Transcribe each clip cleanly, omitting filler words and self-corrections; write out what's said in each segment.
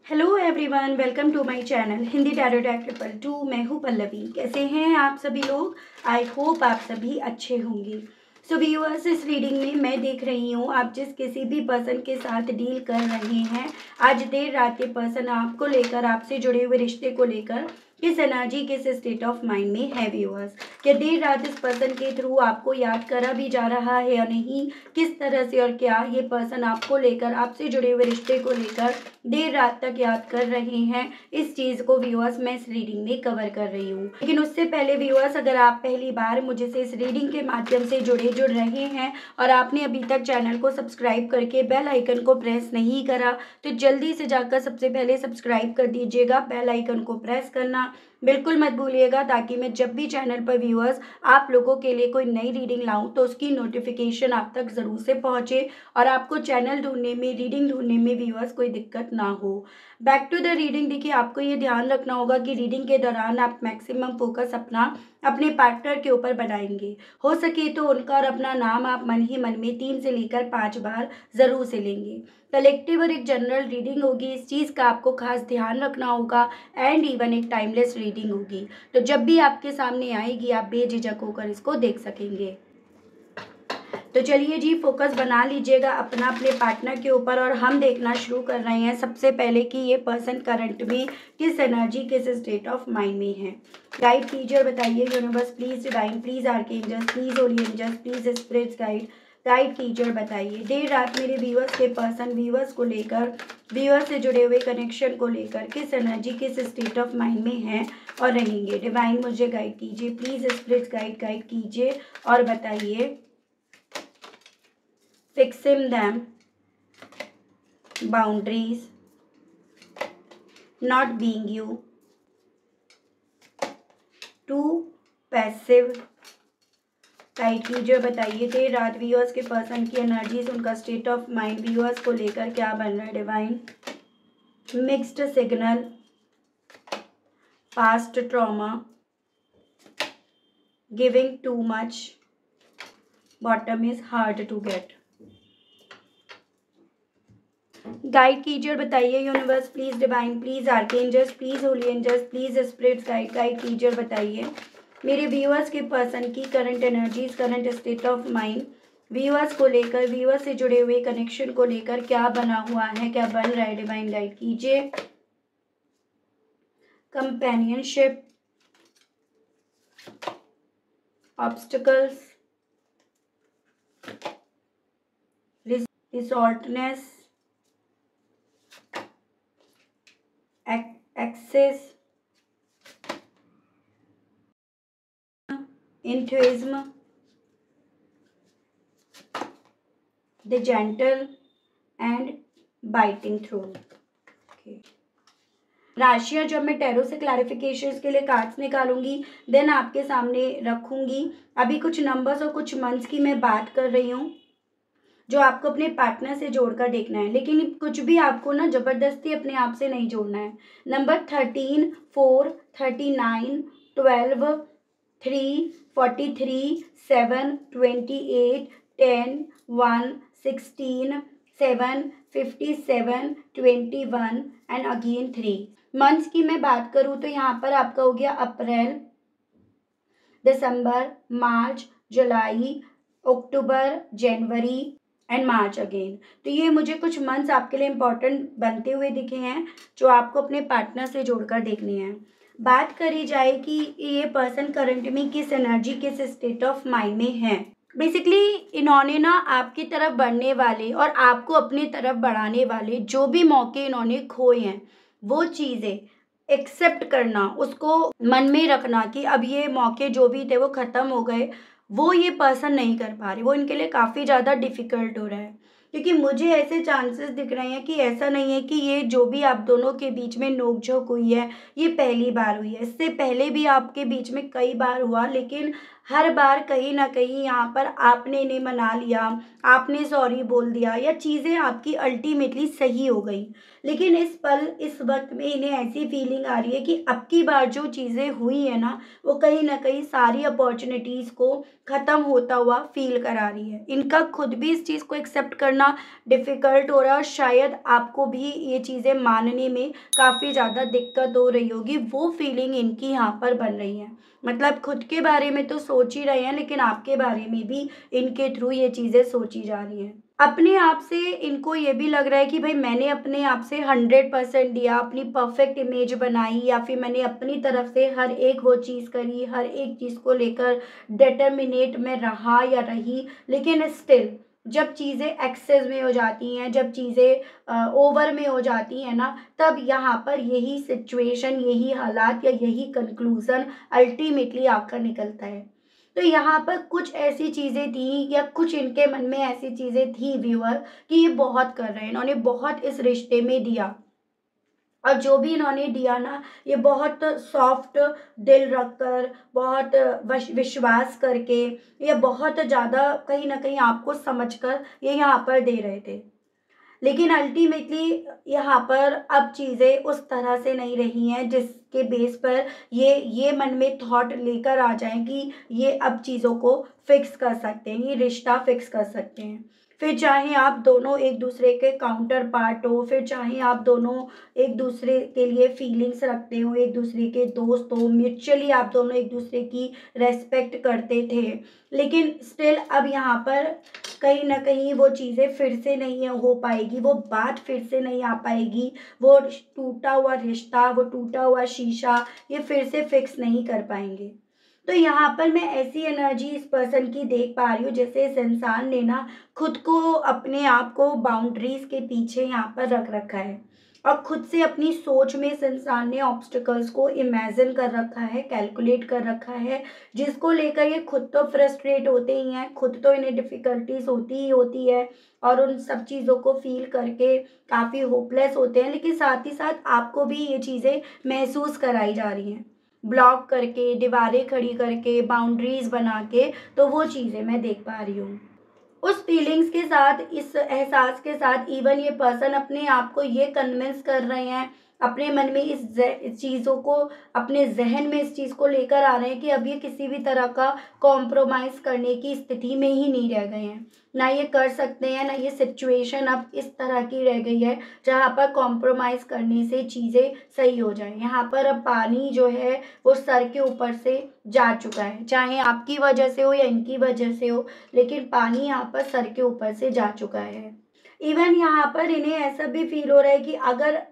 Hello everyone, welcome to my channel Hindi tarot deck 222। मैं हूँ पल्लवी। कैसे हैं आप सभी लोग? आई होप आप सभी अच्छे होंगे। सो व्यूअर्स, इस रीडिंग में मैं देख रही हूँ आप जिस किसी भी पर्सन के साथ डील कर रहे हैं, आज देर रात ये पर्सन आपको लेकर, आपसे जुड़े हुए रिश्ते को लेकर किस एनर्जी, किस स्टेट ऑफ माइंड में है व्यूअर्स। क्या देर रात इस पर्सन के थ्रू आपको याद करा भी जा रहा है या नहीं, किस तरह से और क्या ये पर्सन आपको लेकर, आपसे जुड़े हुए रिश्ते को लेकर देर रात तक याद कर रहे हैं, इस चीज़ को व्यूअर्स मैं इस रीडिंग में कवर कर रही हूँ। लेकिन उससे पहले व्यूअर्स, अगर आप पहली बार मुझे से इस रीडिंग के माध्यम से जुड़ रहे हैं और आपने अभी तक चैनल को सब्सक्राइब करके बेल आइकन को प्रेस नहीं करा, तो जल्दी से जाकर सबसे पहले सब्सक्राइब कर दीजिएगा। बेल आइकन को प्रेस करना बिल्कुल मत भूलिएगा, ताकि मैं जब भी चैनल पर व्यूअर्स आप लोगों के लिए कोई नई रीडिंग लाऊं तो उसकी नोटिफिकेशन आप तक ज़रूर से पहुंचे और आपको चैनल ढूंढने में, रीडिंग ढूंढने में व्यूअर्स कोई दिक्कत ना हो। Back to the reading. देखिए, आपको ये ध्यान रखना होगा कि रीडिंग के दौरान आप मैक्सिमम फोकस अपने पार्टनर के ऊपर बनाएंगे। हो सके तो उनका और अपना नाम आप मन ही मन में 3 से लेकर 5 बार ज़रूर से लेंगे। कलेक्टिव और एक जनरल रीडिंग होगी, इस चीज़ का आपको खास ध्यान रखना होगा। एंड इवन एक टाइमलेस रीडिंग होगी, तो जब भी आपके सामने आएगी आप बेझिझक होकर इसको देख सकेंगे। तो चलिए जी, फोकस बना लीजिएगा अपना अपने पार्टनर के ऊपर और हम देखना शुरू कर रहे हैं सबसे पहले कि ये पर्सन करंट में किस एनर्जी, किस स्टेट ऑफ माइंड में है। गाइड कीजिए और बताइए universe please, divine please, archangels please, holy angels please, spirits guide कीजिए और बताइए देर रात मेरे व्यूअर्स के पर्सन, व्यूअर्स को लेकर, व्यूअर्स से जुड़े हुए कनेक्शन को लेकर किस एनर्जी, किस स्टेट ऑफ माइंड में है और रहेंगे। डिवाइन मुझे गाइड कीजिए प्लीज, स्पिरिट्स गाइड कीजिए और बताइए। Fixing them, boundaries, not being you, too passive। Guide कीजिए, बताइए देर रात व्यूअर्स के पर्सन की एनर्जीज, उनका स्टेट ऑफ माइंड व्यूअर्स को लेकर क्या बन रहा है। Divine mixed signal, past trauma, giving too much, bottom is hard to get. Guide कीजिए और बताइए universe please, divine please, archangels please, holy angels please, spirits guide कीजिए और बताइए मेरे व्यूअर्स के पर्सन की current energies, current state of mind viewers को लेकर, व्यूअर्स से जुड़े हुए कनेक्शन को लेकर क्या बना हुआ है, क्या बन रहा है। डिवाइन गाइड कीजिए। Companionship, obstacles, resourcefulness, access, intuitism, the gentle and biting through. राशियां जब मैं टैरो से क्लैरिफिकेशन के लिए कार्ड्स निकालूंगी देन आपके सामने रखूंगी। अभी कुछ नंबर्स और कुछ मंथ्स की मैं बात कर रही हूँ जो आपको अपने पार्टनर से जोड़कर देखना है, लेकिन कुछ भी आपको ना जबरदस्ती अपने आप से नहीं जोड़ना है। Number 13, 4, 39, 12, 3, 43, 7, 28, 10, 1, 16, 7, 57, 21 and again 3। मंथ्स की मैं बात करूँ तो यहाँ पर आपका हो गया अप्रैल, दिसंबर, मार्च, जुलाई, अक्टूबर, जनवरी एंड मार्च अगेन। तो ये मुझे कुछ मंथ्स आपके लिए इम्पोर्टेंट बनते हुए दिखे हैं जो आपको अपने पार्टनर से जोड़कर देखने हैं। बात करी जाए कि ये पर्सन करंट में किस एनर्जी, किस स्टेट ऑफ माइंड में है। बेसिकली इन्होंने ना आपकी तरफ बढ़ने वाले और आपको अपनी तरफ बढ़ाने वाले जो भी मौके इन्होंने खोए हैं, वो चीज़ें एक्सेप्ट करना, उसको मन में रखना कि अब ये मौके जो भी थे वो ख़त्म हो गए, वो ये पर्सन नहीं कर पा रहे। वो इनके लिए काफ़ी ज़्यादा डिफ़िकल्ट हो रहा है, क्योंकि मुझे ऐसे चांसेस दिख रहे हैं कि ऐसा नहीं है कि ये जो भी आप दोनों के बीच में नोक-झोंक हुई है ये पहली बार हुई है। इससे पहले भी आपके बीच में कई बार हुआ, लेकिन हर बार कहीं ना कहीं यहाँ पर आपने इन्हें मना लिया, आपने सॉरी बोल दिया या चीज़ें आपकी अल्टीमेटली सही हो गई, लेकिन इस पल इस वक्त में इन्हें ऐसी फीलिंग आ रही है कि अब की बार जो चीज़ें हुई है ना, वो कहीं ना कहीं सारी अपॉर्चुनिटीज़ को ख़त्म होता हुआ फील करा रही है। इनका खुद भी इस चीज़ को एक्सेप्ट करना डिफ़िकल्ट हो रहा है और शायद आपको भी ये चीज़ें मानने में काफ़ी ज़्यादा दिक्कत हो रही होगी। वो फीलिंग इनकी यहाँ पर बन रही है। मतलब खुद के बारे में तो सोच ही रहे हैं, लेकिन आपके बारे में भी इनके थ्रू ये चीज़ें सोची जा रही हैं। अपने आप से इनको ये भी लग रहा है कि भाई मैंने अपने आप से 100% दिया, अपनी परफेक्ट इमेज बनाई, या फिर मैंने अपनी तरफ से हर एक वो चीज़ करी, हर एक चीज़ को लेकर डिटर्मिनेट में रहा या रही, लेकिन स्टिल जब चीज़ें एक्सेस में हो जाती हैं, जब चीज़ें ओवर में हो जाती हैं ना, तब यहाँ पर यही सिचुएशन, यही हालात या यही कंक्लूज़न अल्टीमेटली आकर निकलता है। तो यहाँ पर कुछ ऐसी चीज़ें थी या कुछ इनके मन में ऐसी चीज़ें थी व्यूअर, कि ये बहुत कर रहे हैं, इन्होंने बहुत इस रिश्ते में दिया, और जो भी इन्होंने दिया ना, ये बहुत सॉफ्ट दिल रखकर, बहुत विश्वास करके, ये बहुत ज़्यादा कहीं न कहीं आपको समझकर ये यहाँ पर दे रहे थे। लेकिन अल्टीमेटली यहाँ पर अब चीज़ें उस तरह से नहीं रही हैं जिसके बेस पर ये मन में थॉट लेकर आ जाएँ कि ये अब चीज़ों को फिक्स कर सकते हैं, ये रिश्ता फिक्स कर सकते हैं। फिर चाहे आप दोनों एक दूसरे के काउंटर पार्ट हो, फिर चाहे आप दोनों एक दूसरे के लिए फीलिंग्स रखते हो, एक दूसरे के दोस्त हो, म्यूचुअली आप दोनों एक दूसरे की रेस्पेक्ट करते थे, लेकिन स्टिल अब यहाँ पर कहीं न कहीं वो चीज़ें फिर से नहीं हो पाएगी, वो बात फिर से नहीं आ पाएगी, वो टूटा हुआ रिश्ता, वो टूटा हुआ शीशा ये फिर से फिक्स नहीं कर पाएँगे। तो यहाँ पर मैं ऐसी एनर्जी इस पर्सन की देख पा रही हूँ, जैसे इस इंसान ने ना खुद को, अपने आप को बाउंड्रीज़ के पीछे यहाँ पर रख रखा है, और खुद से अपनी सोच में इस इंसान ने ऑब्स्टिकल्स को इमेजिन कर रखा है, कैलकुलेट कर रखा है, जिसको लेकर ये खुद तो फ्रस्ट्रेट होते ही हैं, खुद तो इन्हें डिफ़िकल्टीज़ होती ही होती है, और उन सब चीज़ों को फ़ील करके काफ़ी होपलेस होते हैं, लेकिन साथ ही साथ आपको भी ये चीज़ें महसूस कराई जा रही हैं। ब्लॉक करके, दीवारें खड़ी करके, बाउंड्रीज़ बना के, तो वो चीज़ें मैं देख पा रही हूँ। उस फीलिंग्स के साथ, इस एहसास के साथ इवन ये पर्सन अपने आप को ये कन्विंस कर रहे हैं, अपने मन में इस चीज़ों को, अपने ज़हन में इस चीज़ को लेकर आ रहे हैं कि अब ये किसी भी तरह का कॉम्प्रोमाइज़ करने की स्थिति में ही नहीं रह गए हैं। ना ये कर सकते हैं, ना ये सिचुएशन अब इस तरह की रह गई है जहाँ पर कॉम्प्रोमाइज़ करने से चीज़ें सही हो जाएँ। यहाँ पर अब पानी जो है वो सर के ऊपर से जा चुका है, चाहे आपकी वजह से हो या इनकी वजह से हो, लेकिन पानी यहाँ पर सर के ऊपर से जा चुका है। इवन यहाँ पर इन्हें ऐसा भी फ़ील हो रहा है कि अगर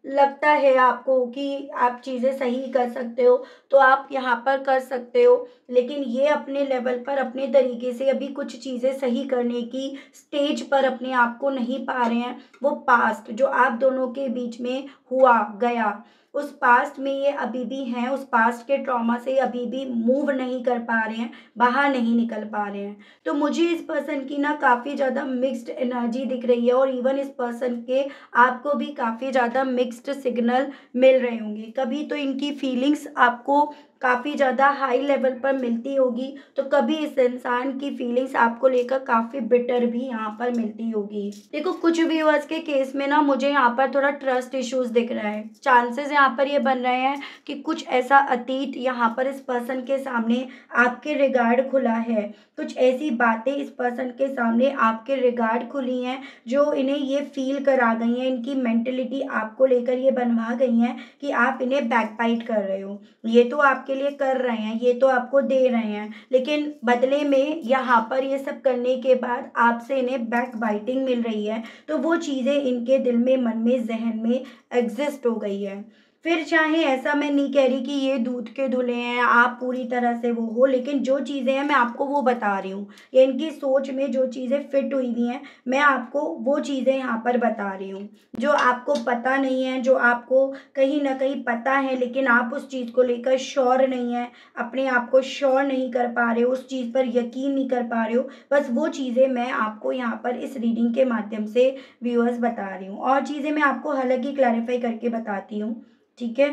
लगता है आपको कि आप चीज़ें सही कर सकते हो, तो आप यहाँ पर कर सकते हो, लेकिन ये अपने लेवल पर, अपने तरीके से अभी कुछ चीज़ें सही करने की स्टेज पर अपने आप को नहीं पा रहे हैं। वो पास्ट जो आप दोनों के बीच में हुआ, गया, उस पास्ट में ये अभी भी हैं, उस पास्ट के ट्रॉमा से अभी भी मूव नहीं कर पा रहे हैं, बाहर नहीं निकल पा रहे हैं। तो मुझे इस पर्सन की ना काफ़ी ज़्यादा मिक्स्ड एनर्जी दिख रही है, और इवन इस पर्सन के आपको भी काफ़ी ज़्यादा मिक्स्ड सिग्नल मिल रहे होंगे। कभी तो इनकी फीलिंग्स आपको काफ़ी ज़्यादा हाई लेवल पर मिलती होगी, तो कभी इस इंसान की फीलिंग्स आपको लेकर काफ़ी बिटर भी यहाँ पर मिलती होगी। देखो कुछ व्यूअर्स के केस में ना मुझे यहाँ पर थोड़ा ट्रस्ट इश्यूज़ दिख रहा है। चांसेस यहाँ पर ये बन रहे हैं कि कुछ ऐसा अतीत यहाँ पर इस पर्सन के सामने आपके रिगार्ड खुला है। कुछ ऐसी बातें इस पर्सन के सामने आपके रिगार्ड खुली हैं जो इन्हें ये फ़ील करा गई हैं, इनकी मेंटालिटी आपको लेकर ये बनवा गई हैं कि आप इन्हें बैकबाइट कर रहे हो। ये तो आपके लिए कर रहे हैं, ये तो आपको दे रहे हैं, लेकिन बदले में यहाँ पर ये सब करने के बाद आपसे इन्हें बैकबाइटिंग मिल रही है। तो वो चीज़ें इनके दिल में, मन में, ज़हन में एग्ज़िस्ट हो गई है। फिर चाहे ऐसा मैं नहीं कह रही कि ये दूध के धुले हैं, आप पूरी तरह से वो हो, लेकिन जो चीज़ें हैं मैं आपको वो बता रही हूँ। ये इनकी सोच में जो चीज़ें फिट हुई हुई हैं, मैं आपको वो चीज़ें यहाँ पर बता रही हूँ। जो आपको पता नहीं है, जो आपको कहीं न कहीं पता है, लेकिन आप उस चीज़ को लेकर श्योर नहीं हैं, अपने आप को श्योर नहीं कर पा रहे हो, उस चीज़ पर यकीन नहीं कर पा रहे हो। बस वो चीज़ें मैं आपको यहाँ पर इस रीडिंग के माध्यम से व्यूअर्स बता रही हूँ, और चीज़ें मैं आपको अलग ही क्लैरिफ़ाई करके बताती हूँ। ठीक है,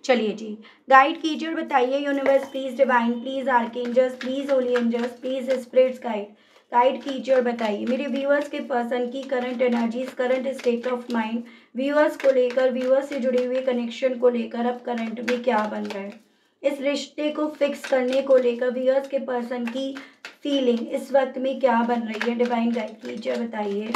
चलिए जी, गाइड कीजिए और बताइए universe please, divine please, archangels please, holy angels please, spirits guide कीजिए और बताइए मेरे व्यूअर्स के पर्सन की current energies, current state of mind, viewers को लेकर, व्यूअर्स से जुड़े हुए कनेक्शन को लेकर अब करंट में क्या बन रहा है, इस रिश्ते को फिक्स करने को लेकर व्यूअर्स के पर्सन की फीलिंग इस वक्त में क्या बन रही है, डिवाइन गाइड कीजिए बताइए।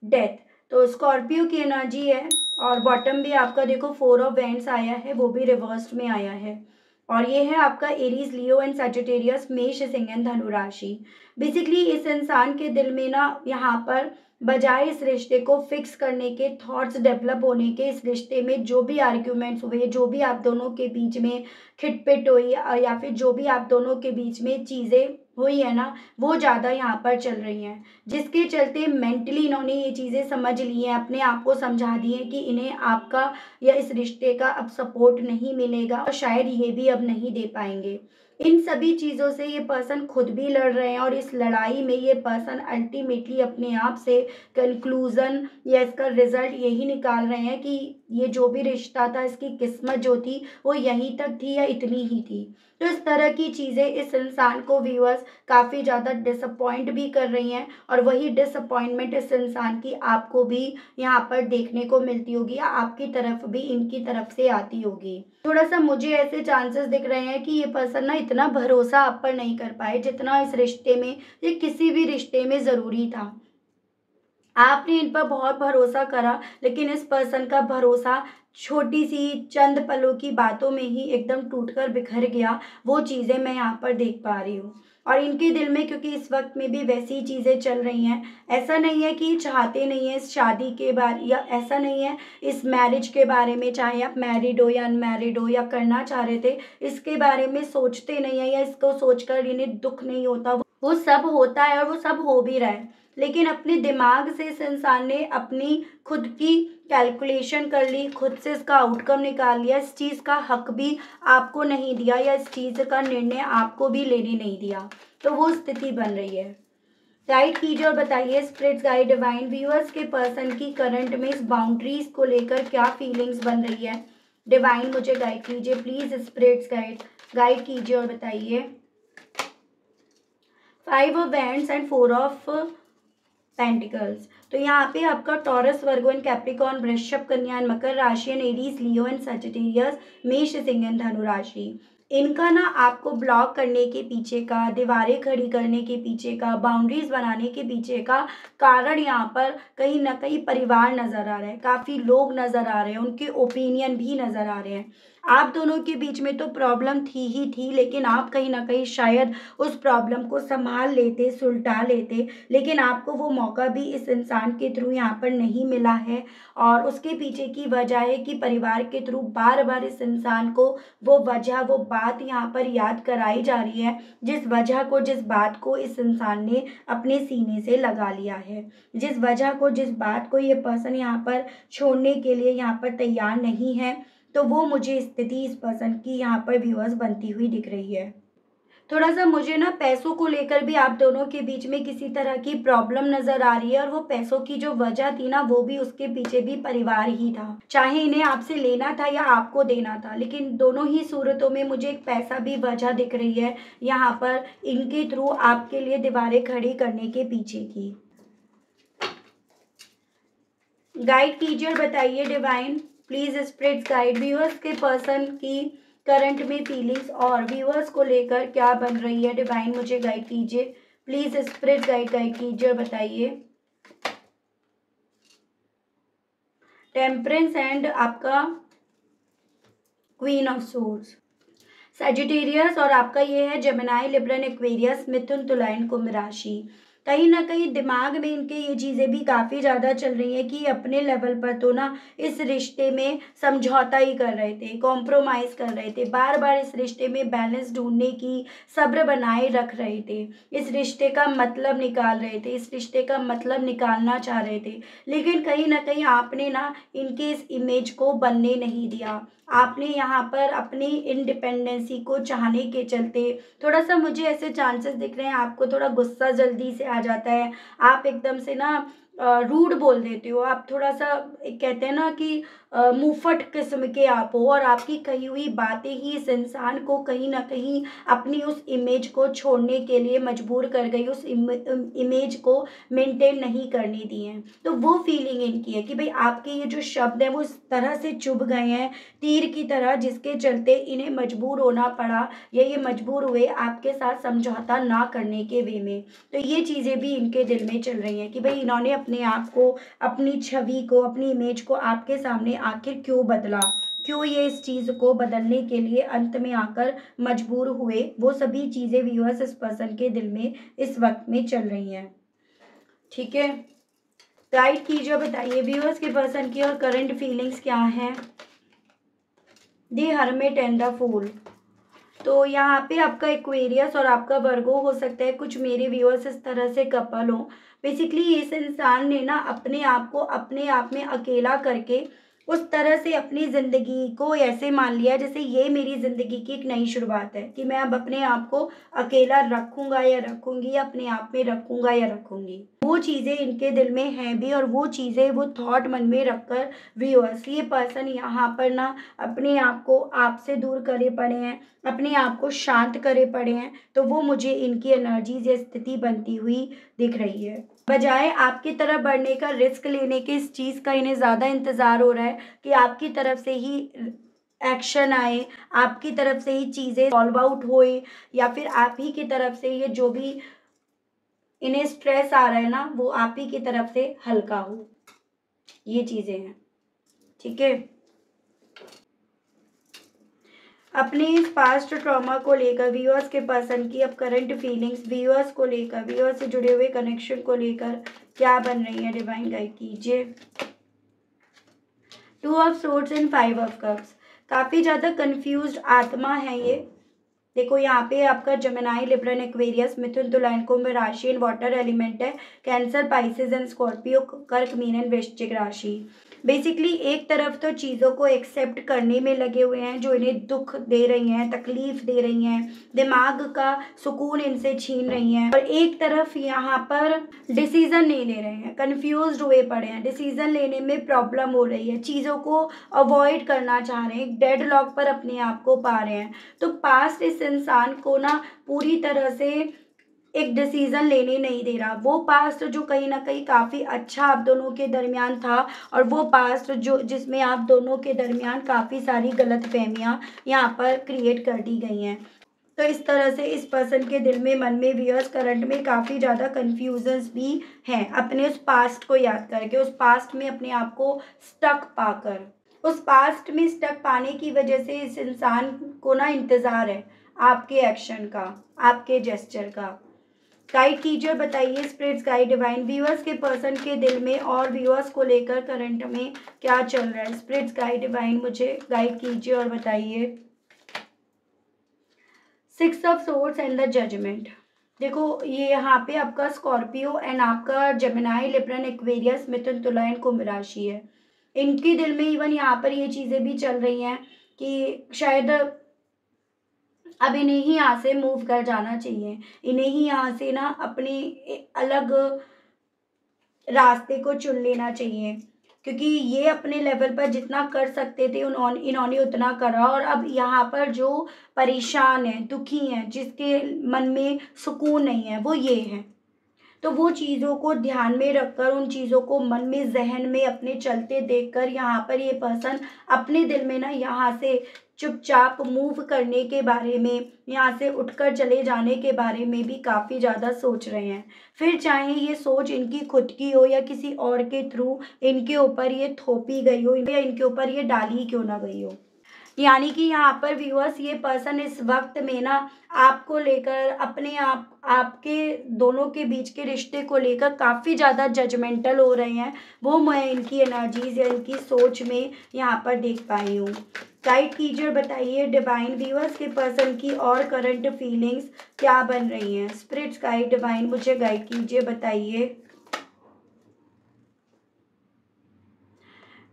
डेथ, तो स्कॉर्पियो की एनर्जी है और बॉटम भी आपका देखो 4 ऑफ वैंड्स आया है, वो भी रिवर्स्ड में आया है। और ये है आपका एरीज, लियो एंड सजिटेरियस, मेष, सिंह एंड धनु राशि। बेसिकली इस इंसान के दिल में ना यहाँ पर बजाय इस रिश्ते को फिक्स करने के, थॉट्स डेवलप होने के, इस रिश्ते में जो भी आर्ग्यूमेंट्स हुए, जो भी आप दोनों के बीच में खिटपिट हुई या फिर जो भी आप दोनों के बीच में चीज़ें हुई है ना, वो ज़्यादा यहाँ पर चल रही हैं, जिसके चलते मेंटली इन्होंने ये चीज़ें समझ ली हैं, अपने आप को समझा दी है कि इन्हें आपका या इस रिश्ते का अब सपोर्ट नहीं मिलेगा और शायद ये भी अब नहीं दे पाएंगे। इन सभी चीज़ों से ये पर्सन खुद भी लड़ रहे हैं और इस लड़ाई में ये पर्सन अल्टीमेटली अपने आप से कंक्लूज़न या इसका रिजल्ट यही निकाल रहे हैं कि ये जो भी रिश्ता था, इसकी किस्मत जो थी वो यहीं तक थी या इतनी ही थी। तो इस तरह की चीज़ें इस इंसान को व्यूअर्स काफ़ी ज़्यादा डिसअपॉइंट भी कर रही हैं और वही डिसअपॉइंटमेंट इस इंसान की आपको भी यहाँ पर देखने को मिलती होगी या आपकी तरफ भी इनकी तरफ से आती होगी। थोड़ा सा मुझे ऐसे चांसेस दिख रहे हैं कि ये पर्सन ना इतना भरोसा आप पर नहीं कर पाए जितना इस रिश्ते में या किसी भी रिश्ते में ज़रूरी था। आपने इन पर बहुत भरोसा करा, लेकिन इस पर्सन का भरोसा छोटी सी चंद पलों की बातों में ही एकदम टूटकर बिखर गया। वो चीज़ें मैं यहाँ पर देख पा रही हूँ और इनके दिल में क्योंकि इस वक्त में भी वैसी चीज़ें चल रही हैं। ऐसा नहीं है कि चाहते नहीं है इस शादी के बारे, या ऐसा नहीं है इस मैरिज के बारे में, चाहे आप मैरिड हो या अनमैरिड हो या करना चाह रहे थे, इसके बारे में सोचते नहीं है या इसको सोचकर इन्हें दुख नहीं होता। वो सब होता है और वो सब हो भी रहा है, लेकिन अपने दिमाग से इस इंसान ने अपनी खुद की कैलकुलेशन कर ली, खुद से इसका आउटकम निकाल लिया, इस चीज़ का हक भी आपको नहीं दिया या इस चीज़ का निर्णय आपको भी लेने नहीं दिया। तो वो स्थिति बन रही है। गाइड कीजिए और बताइए स्पिरिट्स गाइड, डिवाइन, व्यूअर्स के पर्सन की करंट में इस बाउंड्रीज को लेकर क्या फीलिंग्स बन रही है। डिवाइन मुझे गाइड कीजिए प्लीज, स्पिरिट्स गाइड कीजिए और बताइए। 5 of wands and 4 of pentacles, तो यहाँ पे आपका टॉरस, वर्गो एंड कैप्रिकॉर्न, वृषभ, कन्या एंड मकर राशि and Aries, Leo and Sagittarius, मेष, सिंह एंड धनु राशि। इनका ना आपको ब्लॉक करने के पीछे का, दीवारें खड़ी करने के पीछे का, बाउंड्रीज बनाने के पीछे का कारण यहाँ पर कहीं ना कहीं परिवार नज़र आ रहा है, काफ़ी लोग नज़र आ रहे हैं, उनके ओपिनियन भी नज़र आ रहे हैं। आप दोनों के बीच में तो प्रॉब्लम थी ही थी, लेकिन आप कहीं ना कहीं शायद उस प्रॉब्लम को संभाल लेते, सुलटा लेते, लेकिन आपको वो मौका भी इस इंसान के थ्रू यहाँ पर नहीं मिला है। और उसके पीछे की वजह है कि परिवार के थ्रू बार बार इस इंसान को वो वजह, वो बात यहाँ पर याद कराई जा रही है, जिस वजह को, जिस बात को इस इंसान ने अपने सीने से लगा लिया है, जिस वजह को, जिस बात को ये पर्सन यहाँ पर छोड़ने के लिए यहाँ पर तैयार नहीं है। तो वो मुझे स्थिति इस पर्सन की यहाँ पर व्यूअर्स बनती हुई दिख रही है। थोड़ा सा मुझे ना पैसों को लेकर भी आप दोनों के बीच में किसी तरह की प्रॉब्लम नजर आ रही है और वो पैसों की जो वजह थी ना, वो भी उसके पीछे भी परिवार ही था, चाहे इन्हें आपसे लेना था या आपको देना था, लेकिन दोनों ही सूरतों में मुझे एक पैसा भी वजह दिख रही है यहाँ पर इनके थ्रू आपके लिए दीवारें खड़ी करने के पीछे की। गाइड कीजिए और बताइए divine please, spirits guide, viewers के पर्सन की करंट में फीलिंग्स और व्यूअर्स को लेकर क्या बन रही है। डिवाइन मुझे गाइड कीजिए प्लीज, स्पिरिट्स गाइड कीजिए और बताइए। टेम्परेंस एंड आपका क्वीन ऑफ सोर्स, सजिटेरियस और आपका ये है जेमिनी, लिब्रन, एक्वेरियस, मिथुन, तुला एंड कुंभ राशि। कहीं ना कहीं दिमाग में इनके ये चीज़ें भी काफ़ी ज़्यादा चल रही हैं कि अपने लेवल पर तो ना इस रिश्ते में समझौता ही कर रहे थे, कॉम्प्रोमाइज़ कर रहे थे, बार बार इस रिश्ते में बैलेंस ढूंढने की सब्र बनाए रख रहे थे, इस रिश्ते का मतलब निकाल रहे थे, इस रिश्ते का मतलब निकालना चाह रहे थे, लेकिन कहीं ना कहीं आपने ना इनके इस इमेज को बनने नहीं दिया। आपने यहाँ पर अपनी इंडिपेंडेंसी को चाहने के चलते थोड़ा सा मुझे ऐसे चांसेस दिख रहे हैं, आपको थोड़ा गुस्सा जल्दी से आ जाता है, आप एकदम से ना रूड बोल देते हो, आप थोड़ा सा एक कहते हैं ना कि मुंहफट किस्म के आप हो, और आपकी कही हुई बातें ही इस इंसान को कहीं ना कहीं अपनी उस इमेज को छोड़ने के लिए मजबूर कर गई, उस इमेज को मेंटेन नहीं करने दी हैं। तो वो फीलिंग इनकी है कि भाई आपके ये जो शब्द हैं वो इस तरह से चुभ गए हैं तीर की तरह, जिसके चलते इन्हें मजबूर होना पड़ा, या ये मजबूर हुए आपके साथ समझौता ना करने के वे में। तो ये चीज़ें भी इनके दिल में चल रही हैं कि भाई इन्होंने अपने आप को, अपनी छवि को, अपनी इमेज को आपके सामने आखिर क्यों बदला, क्यों ये इस चीज़ को बदलने के लिए अंत में आकर मजबूर हुए। वो सभी चीज़ें व्यूअर्स इस पर्सन के दिल में इस वक्त में चल रही हैं। ठीक है, गाइड कीजिए, बताइए व्यूअर्स के पर्सन की और करंट फीलिंग्स क्या हैं। The hermit and the fool. तो यहाँ पे आपका एक्वेरियस और आपका वर्गो हो सकता है। कुछ मेरे व्यूअर्स इस तरह से कपल हो। बेसिकली इस इंसान ने ना अपने आप को अपने आप में अकेला करके उस तरह से अपनी ज़िंदगी को ऐसे मान लिया जैसे ये मेरी ज़िंदगी की एक नई शुरुआत है, कि मैं अब अपने आप को अकेला रखूँगा या रखूँगी, या अपने आप में रखूँगा या रखूँगी। वो चीज़ें इनके दिल में हैं भी, और वो चीज़ें वो थॉट मन में रखकर व्यूअर्स ये पर्सन यहाँ पर ना अपने आप को आपसे दूर करे पड़े हैं, अपने आप को शांत करे पड़े हैं। तो वो मुझे इनकी एनर्जीज या स्थिति बनती हुई दिख रही है। बजाय आपकी तरफ बढ़ने का, रिस्क लेने के, इस चीज़ का इन्हें ज़्यादा इंतज़ार हो रहा है कि आपकी तरफ से ही एक्शन आए, आपकी तरफ से ही चीज़ें सॉल्व आउट होए, या फिर आप ही की तरफ से ये जो भी इन्हें स्ट्रेस आ रहा है ना वो आप ही की तरफ से हल्का हो। ये चीज़ें हैं। ठीक है, अपने इस पास्ट ट्रॉमा को लेकर व्यूअर्स के पर्सन की अब करंट फीलिंग्स, व्यूअर्स को लेकर, व्यूअर्स से जुड़े हुए कनेक्शन को लेकर क्या बन रही है, डिवाइन गाइड कीजिए। 2 of swords and 5 of cups. काफ़ी ज़्यादा कंफ्यूज्ड आत्मा है ये। देखो यहाँ पे आपका जमेनाई, लिब्रन, एक्वेरियस, मिथुन, तुला, कुंभ राशि एंड वाटर एलिमेंट है। कैंसर, पाइसेस एंड स्कॉर्पियो, कर्क, मीन एंड वृश्चिक राशि। बेसिकली एक तरफ तो चीज़ों को एक्सेप्ट करने में लगे हुए हैं जो इन्हें दुख दे रही हैं, तकलीफ दे रही हैं, दिमाग का सुकून इनसे छीन रही हैं, और एक तरफ यहाँ पर डिसीजन नहीं ले रहे हैं, कंफ्यूज्ड हुए पड़े हैं, डिसीजन लेने में प्रॉब्लम हो रही है, चीज़ों को अवॉइड करना चाह रहे हैं, डेडलॉक पर अपने आप को पा रहे हैं। तो पास्ट इस इंसान को ना पूरी तरह से एक डिसीजन लेने नहीं दे रहा। वो पास्ट जो कहीं ना कहीं काफ़ी अच्छा आप दोनों के दरमियान था, और वो पास्ट जो जिसमें आप दोनों के दरमियान काफ़ी सारी गलतफहमियां यहाँ पर क्रिएट कर दी गई हैं। तो इस तरह से इस पर्सन के दिल में, मन में, व्यूअर्स करंट में काफ़ी ज़्यादा कन्फ्यूजन्स भी हैं, अपने उस पास्ट को याद करके, उस पास्ट में अपने आप को स्टक पाकर। उस पास्ट में स्टक पाने की वजह से इस इंसान को ना इंतज़ार है आपके एक्शन का, आपके जेस्चर का। गाइड कीजिए और बताइए स्पिरिट्स गाइड डिवाइन, व्यूअर्स के पर्सन के दिल में और व्यूअर्स को लेकर करंट में क्या चल रहा है। स्पिरिट्स गाइड डिवाइन मुझे गाइड कीजिए और बताइए। 6 of swords and the judgement. देखो ये यहाँ पे आपका स्कॉर्पियो एंड आपका जमिनाई, लिब्रन, एक्वेरियस, मिथुन, तुला एंड कुंभ राशि है। इनके दिल में इवन यहाँ पर ये चीज़ें भी चल रही हैं कि शायद अब इन्हें ही यहाँ से मूव कर जाना चाहिए, इन्हें ही यहाँ से ना अपने अलग रास्ते को चुन लेना चाहिए, क्योंकि ये अपने लेवल पर जितना कर सकते थे इन्होंने उतना करा, और अब यहाँ पर जो परेशान है, दुखी हैं, जिसके मन में सुकून नहीं है, वो ये हैं। तो वो चीज़ों को ध्यान में रखकर, उन चीज़ों को मन में, जहन में अपने चलते देखकर यहाँ पर ये पर्सन अपने दिल में ना यहाँ से चुपचाप मूव करने के बारे में, यहाँ से उठकर चले जाने के बारे में भी काफ़ी ज़्यादा सोच रहे हैं। फिर चाहे ये सोच इनकी खुद की हो या किसी और के थ्रू इनके ऊपर ये थोपी गई हो, या इनके ऊपर ये डाली क्यों ना गई हो। यानी कि यहाँ पर व्यूअर्स ये पर्सन इस वक्त में ना आपको लेकर, अपने आपके दोनों के बीच के रिश्ते को लेकर काफ़ी ज़्यादा जजमेंटल हो रहे हैं। वो मैं इनकी एनर्जीज या इनकी सोच में यहाँ पर देख पाई हूँ। गाइड कीजिए और बताइए डिवाइन, व्यूअर्स के पर्सन की और करंट फीलिंग्स क्या बन रही हैं। स्पिरिट्स गाइड डिवाइन मुझे गाइड कीजिए, बताइए।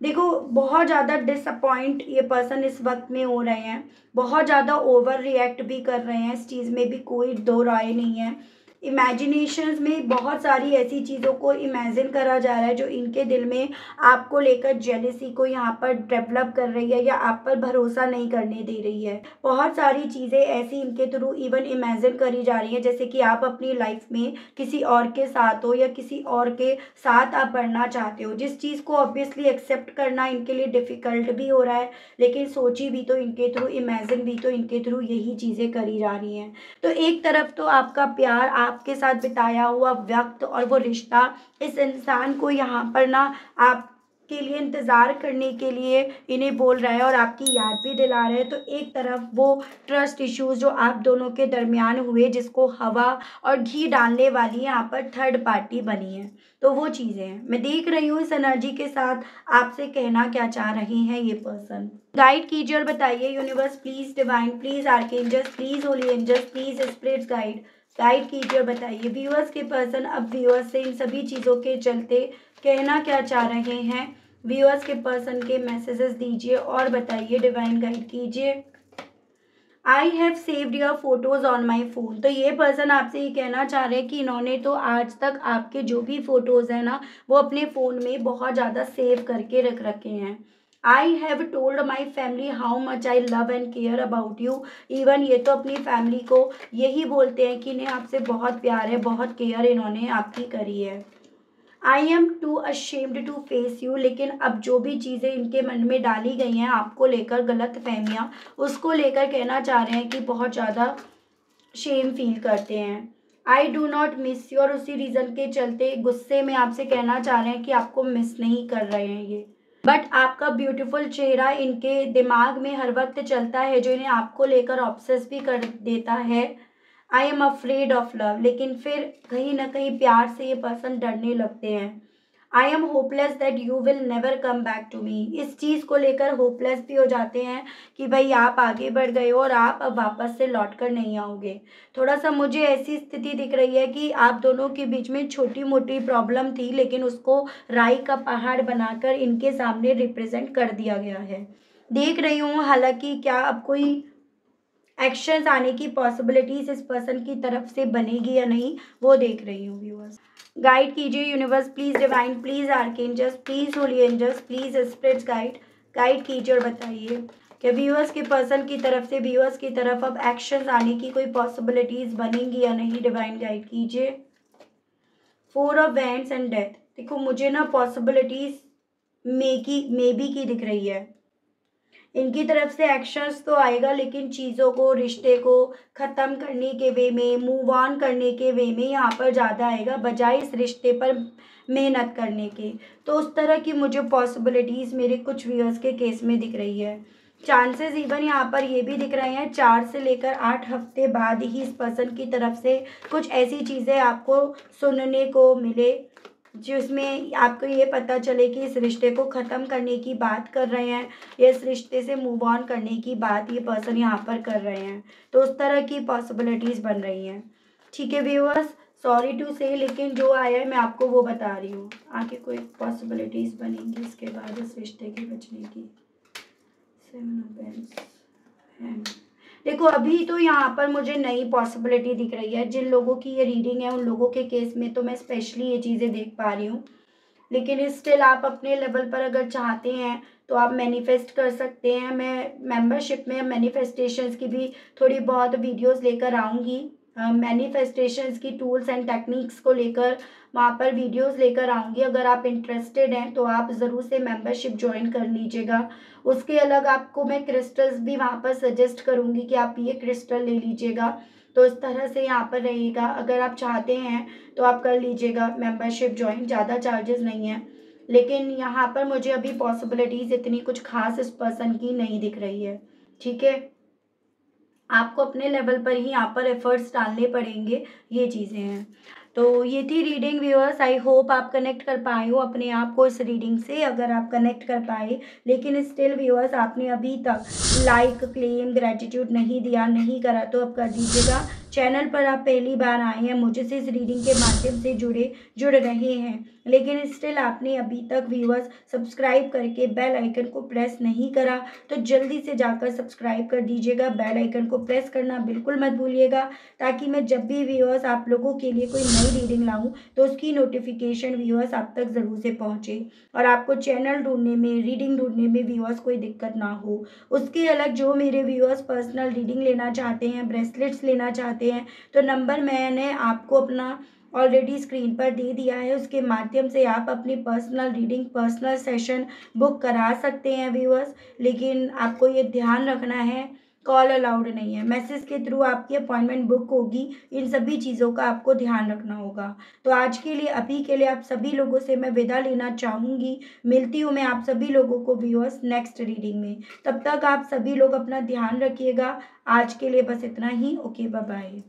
देखो बहुत ज़्यादा डिसअपॉइंट ये पर्सन इस वक्त में हो रहे हैं, बहुत ज़्यादा ओवर रिएक्ट भी कर रहे हैं, इस चीज़ में भी कोई दो राय नहीं है। इमेजिनेशंस में बहुत सारी ऐसी चीज़ों को इमेजिन करा जा रहा है जो इनके दिल में आपको लेकर जेलिसी को यहाँ पर डेवलप कर रही है या आप पर भरोसा नहीं करने दे रही है। बहुत सारी चीज़ें ऐसी इनके थ्रू इवन इमेजिन करी जा रही हैं, जैसे कि आप अपनी लाइफ में किसी और के साथ हो या किसी और के साथ आप बढ़ना चाहते हो, जिस चीज़ को ऑब्वियसली एक्सेप्ट करना इनके लिए डिफ़िकल्ट भी हो रहा है, लेकिन सोची भी तो इनके थ्रू, इमेजिन भी तो इनके थ्रू यही चीज़ें करी जा रही हैं। तो एक तरफ तो आपका प्यार, आपके साथ बिताया हुआ वक्त और वो रिश्ता इस इंसान को यहाँ पर ना आपके लिए इंतज़ार करने के लिए इन्हें बोल रहा है और आपकी याद भी दिला रहा है। तो एक तरफ वो ट्रस्ट इश्यूज़ जो आप दोनों के दरमियान हुए, जिसको हवा और घी डालने वाली यहाँ पर थर्ड पार्टी बनी है, तो वो चीज़ें हैं। मैं देख रही हूँ इस एनर्जी के साथ आपसे कहना क्या चाह रहे हैं ये पर्सन। गाइड कीजिए और बताइए universe please, divine please, archangels please, holy angels please, spirits guide कीजिए और बताइए व्यूअर्स के पर्सन अब व्यूअर्स से इन सभी चीज़ों के चलते कहना क्या चाह रहे हैं। व्यूअर्स के पर्सन के मैसेजेस दीजिए और बताइए, डिवाइन गाइड कीजिए। I have saved your photos on my phone. तो ये पर्सन आपसे ये कहना चाह रहे हैं कि इन्होंने तो आज तक आपके जो भी फ़ोटोज़ हैं ना, वो अपने फ़ोन में बहुत ज़्यादा सेव करके रख रखे हैं। I have told my family how much I love and care about you. Even ये तो अपनी फैमिली को यही बोलते हैं कि इन्हें आपसे बहुत प्यार है, बहुत केयर इन्होंने आपकी करी है। I am too ashamed to face you. लेकिन अब जो भी चीज़ें इनके मन में डाली गई हैं आपको लेकर, गलत फहमियाँ, उसको लेकर कहना चाह रहे हैं कि बहुत ज़्यादा शेम फील करते हैं। I do not miss you, और उसी रीज़न के चलते गुस्से में आपसे कहना चाह रहे हैं कि आपको मिस नहीं कर रहे हैं ये। बट आपका ब्यूटीफुल चेहरा इनके दिमाग में हर वक्त चलता है, जो इन्हें आपको लेकर ऑब्सेस भी कर देता है। I am afraid of love, लेकिन फिर कहीं ना कहीं प्यार से ये पर्सन डरने लगते हैं। I am hopeless that you will never come back to me. इस चीज़ को लेकर होपलेस भी हो जाते हैं कि भाई आप आगे बढ़ गए हो और आप अब वापस से लौट कर नहीं आओगे। थोड़ा सा मुझे ऐसी स्थिति दिख रही है कि आप दोनों के बीच में छोटी मोटी प्रॉब्लम थी, लेकिन उसको राई का पहाड़ बनाकर इनके सामने रिप्रेजेंट कर दिया गया है। देख रही हूँ हालांकि क्या अब कोई एक्शंस आने की पॉसिबिलिटीज इस पर्सन की तरफ से बनेगी या नहीं, वो देख रही हूँ व्यूअर्स। गाइड कीजिए universe please, divine please, archangels please, holy angels please, spirits guide कीजिए और बताइए कि व्यूअर्स के पर्सन की तरफ से व्यूअर्स की तरफ अब एक्शंस आने की कोई पॉसिबिलिटीज बनेंगी या नहीं। डिवाइन गाइड कीजिए। 4 ऑफ वैंड्स एंड डेथ। देखो मुझे ना पॉसिबिलिटीज मे बी की दिख रही है। इनकी तरफ से एक्शंस तो आएगा, लेकिन चीज़ों को, रिश्ते को ख़त्म करने के वे में, मूव ऑन करने के वे में यहाँ पर ज़्यादा आएगा, बजाय इस रिश्ते पर मेहनत करने के। तो उस तरह की मुझे पॉसिबिलिटीज़ मेरे कुछ व्यूअर्स के केस में दिख रही है। चांसेस इवन यहाँ पर ये भी दिख रहे हैं 4 से लेकर 8 हफ्ते बाद ही इस पर्सन की तरफ से कुछ ऐसी चीज़ें आपको सुनने को मिले जिसमें आपको ये पता चले कि इस रिश्ते को ख़त्म करने की बात कर रहे हैं या इस रिश्ते से मूव ऑन करने की बात ये पर्सन यहाँ पर कर रहे हैं। तो उस तरह की पॉसिबिलिटीज़ बन रही हैं। ठीक है व्यूअर्स, सॉरी टू से, लेकिन जो आया है मैं आपको वो बता रही हूँ। आगे कोई पॉसिबिलिटीज़ बनेंगी इसके बाद इस रिश्ते के बचने की। 7 ऑफ पेंट्स। देखो अभी तो यहाँ पर मुझे नई पॉसिबिलिटी दिख रही है। जिन लोगों की ये रीडिंग है उन लोगों के केस में तो मैं स्पेशली ये चीज़ें देख पा रही हूँ, लेकिन स्टिल आप अपने लेवल पर अगर चाहते हैं तो आप मैनिफेस्ट कर सकते हैं। मैं मेंबरशिप में मैनिफेस्टेशंस की भी थोड़ी बहुत वीडियोस लेकर आऊँगी। मैनिफेस्टेशंस की टूल्स एंड टेक्निक्स को लेकर वहाँ पर वीडियोस लेकर आऊँगी। अगर आप इंटरेस्टेड हैं तो आप ज़रूर से मेंबरशिप ज्वाइन कर लीजिएगा। उसके अलग आपको मैं क्रिस्टल्स भी वहाँ पर सजेस्ट करूँगी कि आप ये क्रिस्टल ले लीजिएगा। तो इस तरह से यहाँ पर रहेगा। अगर आप चाहते हैं तो आप कर लीजिएगा मेंबरशिप ज्वाइन, ज़्यादा चार्जेस नहीं हैं। लेकिन यहाँ पर मुझे अभी पॉसिबिलिटीज़ इतनी कुछ खास इस पर्सन की नहीं दिख रही है। ठीक है, आपको अपने लेवल पर ही यहाँ पर एफर्ट्स डालने पड़ेंगे, ये चीज़ें हैं। तो ये थी रीडिंग व्यूअर्स। आई होप आप कनेक्ट कर पाए हो अपने आप को इस रीडिंग से। अगर आप कनेक्ट कर पाए, लेकिन स्टिल व्यूअर्स आपने अभी तक लाइक, क्लेम, ग्रेटिट्यूड नहीं दिया, नहीं करा तो अब कर दीजिएगा। चैनल पर आप पहली बार आए हैं, मुझसे इस रीडिंग के माध्यम से जुड़ रहे हैं, लेकिन स्टिल आपने अभी तक व्यूअर्स सब्सक्राइब करके बेल आइकन को प्रेस नहीं करा, तो जल्दी से जाकर सब्सक्राइब कर दीजिएगा। बेल आइकन को प्रेस करना बिल्कुल मत भूलिएगा, ताकि मैं जब भी व्यूअर्स आप लोगों के लिए कोई नई रीडिंग लाऊं तो उसकी नोटिफिकेशन व्यूअर्स आप तक ज़रूर से पहुंचे और आपको चैनल ढूंढने में, रीडिंग ढूंढने में व्यूअर्स कोई दिक्कत ना हो। उसके अलग जो मेरे व्यूअर्स पर्सनल रीडिंग लेना चाहते हैं, ब्रेसलेट्स लेना चाहते हैं, तो नंबर मैंने आपको अपना ऑलरेडी स्क्रीन पर दे दिया है। उसके माध्यम से आप अपनी personal reading, personal session book करा सकते हैं व्यूअर्स। लेकिन आपको ये ध्यान रखना है, कॉल अलाउड नहीं है, मैसेज के थ्रू आपकी अपॉइंटमेंट बुक होगी। इन सभी चीज़ों का आपको ध्यान रखना होगा। तो आज के लिए, अभी के लिए आप सभी लोगों से मैं विदा लेना चाहूँगी। मिलती हूँ मैं आप सभी लोगों को व्यूअर्स नेक्स्ट रीडिंग में। तब तक आप सभी लोग अपना ध्यान रखिएगा। आज के लिए बस इतना ही। Okay, bye bye.